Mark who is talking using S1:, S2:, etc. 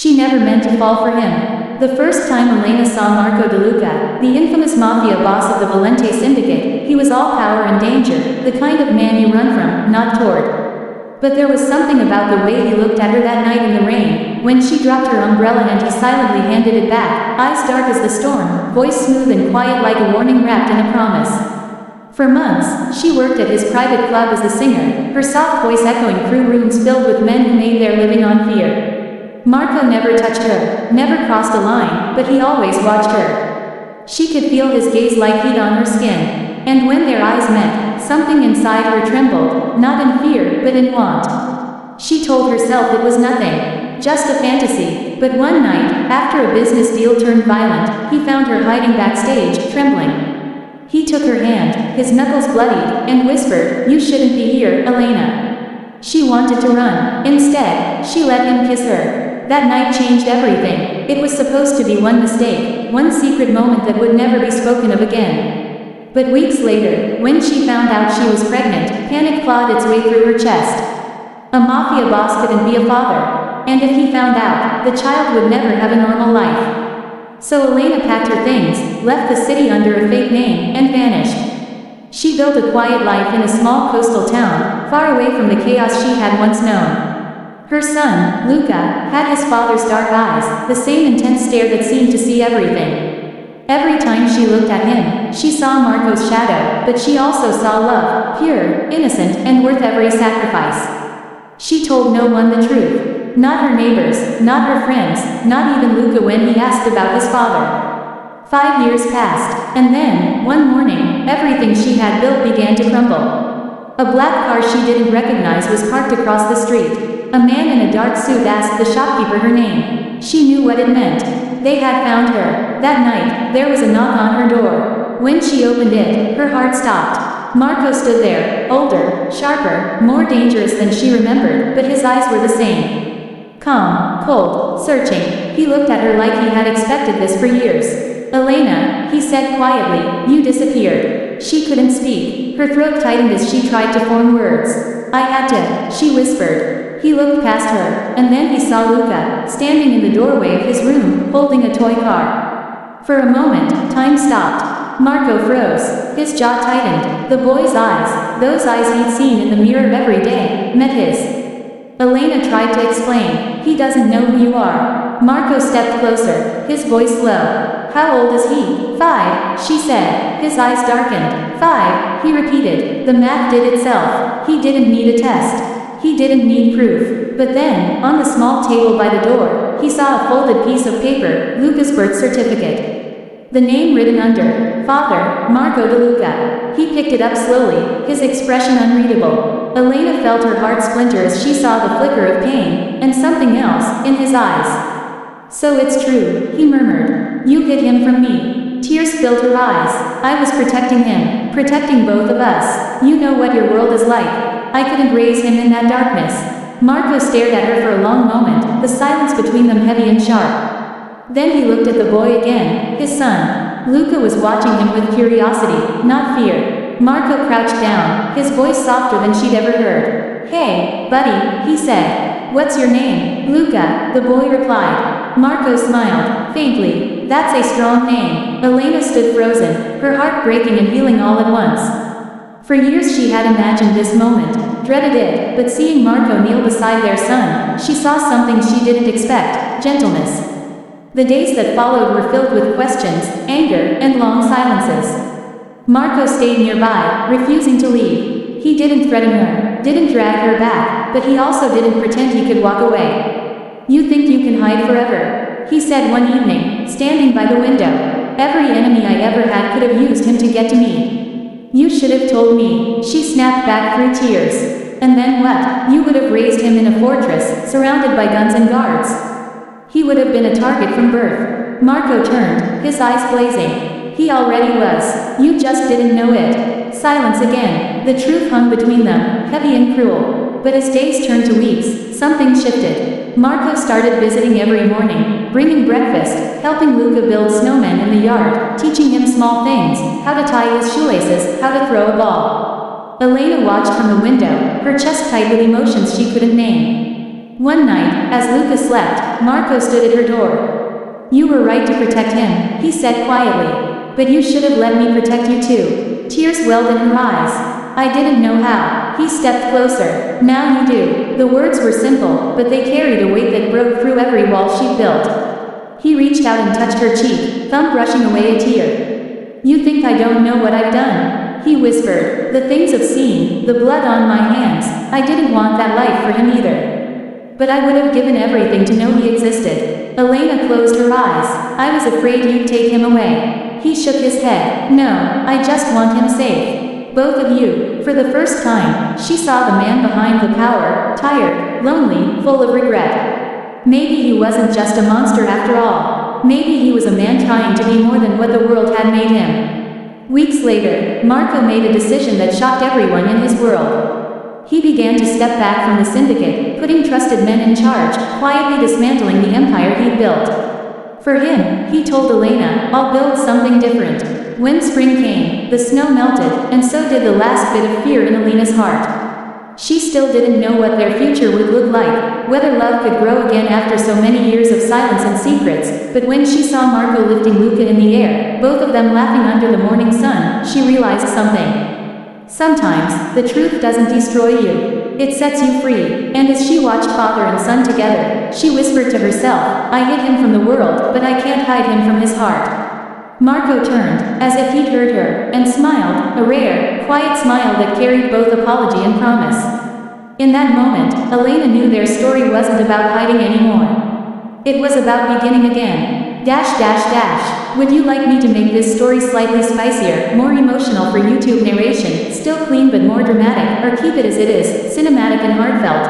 S1: She never meant to fall for him. The first time Elena saw Marco De Luca, the infamous Mafia boss of the Valente syndicate, he was all power and danger, the kind of man you run from, not toward. But there was something about the way he looked at her that night in the rain, when she dropped her umbrella and he silently handed it back, eyes dark as the storm, voice smooth and quiet like a warning wrapped in a promise. For months, she worked at his private club as a singer, her soft voice echoing through rooms filled with men who made their living on fear. Marco never touched her, never crossed a line, but he always watched her. She could feel his gaze like heat on her skin. And when their eyes met, something inside her trembled, not in fear, but in want. She told herself it was nothing, just a fantasy, but one night, after a business deal turned violent, he found her hiding backstage, trembling. He took her hand, his knuckles bloodied, and whispered, "You shouldn't be here, Elena." She wanted to run. Instead, she let him kiss her. That night changed everything. It was supposed to be one mistake, one secret moment that would never be spoken of again. But weeks later, when she found out she was pregnant, panic clawed its way through her chest. A Mafia boss couldn't be a father. And if he found out, the child would never have a normal life. So Elena packed her things, left the city under a fake name, and vanished. She built a quiet life in a small coastal town, far away from the chaos she had once known. Her son, Luca, had his father's dark eyes, the same intense stare that seemed to see everything. Every time she looked at him, she saw Marco's shadow, but she also saw love, pure, innocent, and worth every sacrifice. She told no one the truth. Not her neighbors, not her friends, not even Luca when he asked about his father. 5 years passed, and then, one morning, everything she had built began to crumble. A black car she didn't recognize was parked across the street. A man in a dark suit asked the shopkeeper her name. She knew what it meant. They had found her. That night, there was a knock on her door. When she opened it, her heart stopped. Marco stood there, older, sharper, more dangerous than she remembered, but his eyes were the same. Calm, cold, searching. He looked at her like he had expected this for years. "Elena," he said quietly, "you disappeared." She couldn't speak. Her throat tightened as she tried to form words. "I had to," she whispered. He looked past her, and then he saw Luca, standing in the doorway of his room, holding a toy car. For a moment, time stopped. Marco froze. His jaw tightened. The boy's eyes, those eyes he'd seen in the mirror every day, met his. Elena tried to explain. "He doesn't know who you are." Marco stepped closer, his voice low. "How old is he?" "5, she said. His eyes darkened. "5, he repeated. The math did itself. He didn't need a test. He didn't need proof. But then, on the small table by the door, he saw a folded piece of paper, Luca's birth certificate. The name written under, Father, Marco De Luca. He picked it up slowly, his expression unreadable. Elena felt her heart splinter as she saw the flicker of pain, and something else, in his eyes. "So it's true," he murmured. "You hid him from me." Tears filled her eyes. "I was protecting him, protecting both of us. You know what your world is like. I couldn't raise him in that darkness." Marco stared at her for a long moment, the silence between them heavy and sharp. Then he looked at the boy again, his son. Luca was watching him with curiosity, not fear. Marco crouched down, his voice softer than she'd ever heard. "Hey, buddy," he said. "What's your name?" "Luca," the boy replied. Marco smiled, faintly. "That's a strong name." Elena stood frozen, her heart breaking and healing all at once. For years she had imagined this moment, dreaded it, but seeing Marco kneel beside their son, she saw something she didn't expect, gentleness. The days that followed were filled with questions, anger, and long silences. Marco stayed nearby, refusing to leave. He didn't threaten her, didn't drag her back, but he also didn't pretend he could walk away. "You think you can hide forever?" he said one evening, standing by the window. "Every enemy I ever had could have used him to get to me. You should have told me," she snapped back through tears. "And then what? You would have raised him in a fortress, surrounded by guns and guards. He would have been a target from birth." Marco turned, his eyes blazing. "He already was. You just didn't know it." Silence again. The truth hung between them, heavy and cruel. But as days turned to weeks, something shifted. Marco started visiting every morning, bringing breakfast, helping Luca build snowmen in the yard, teaching him small things, how to tie his shoelaces, how to throw a ball. Elena watched from the window, her chest tight with emotions she couldn't name. One night, as Luca slept, Marco stood at her door. "You were right to protect him," he said quietly. "But you should have let me protect you too." Tears welled in her eyes. "I didn't know how." He stepped closer. "Now you do." The words were simple, but they carried a weight that broke through every wall she'd built. He reached out and touched her cheek, thumb brushing away a tear. "You think I don't know what I've done?" he whispered. "The things I've seen, the blood on my hands. I didn't want that life for him either. But I would have given everything to know he existed." Elena closed her eyes. "I was afraid you'd take him away." He shook his head. "No, I just want him safe. Both of you." For the first time, she saw the man behind the power, tired, lonely, full of regret. Maybe he wasn't just a monster after all. Maybe he was a man trying to be more than what the world had made him. Weeks later, Marco made a decision that shocked everyone in his world. He began to step back from the syndicate, putting trusted men in charge, quietly dismantling the empire he'd built. For him, he told Elena, "I'll build something different." When spring came, the snow melted, and so did the last bit of fear in Elena's heart. She still didn't know what their future would look like, whether love could grow again after so many years of silence and secrets, but when she saw Marco lifting Luca in the air, both of them laughing under the morning sun, she realized something. Sometimes, the truth doesn't destroy you. It sets you free. And as she watched father and son together, she whispered to herself, "I hid him from the world, but I can't hide him from his heart." Marco turned, as if he'd heard her, and smiled, a rare, quiet smile that carried both apology and promise. In that moment, Elena knew their story wasn't about hiding anymore. It was about beginning again. Would you like me to make this story slightly spicier, more emotional for YouTube narration, still clean but more dramatic, or keep it as it is, cinematic and heartfelt?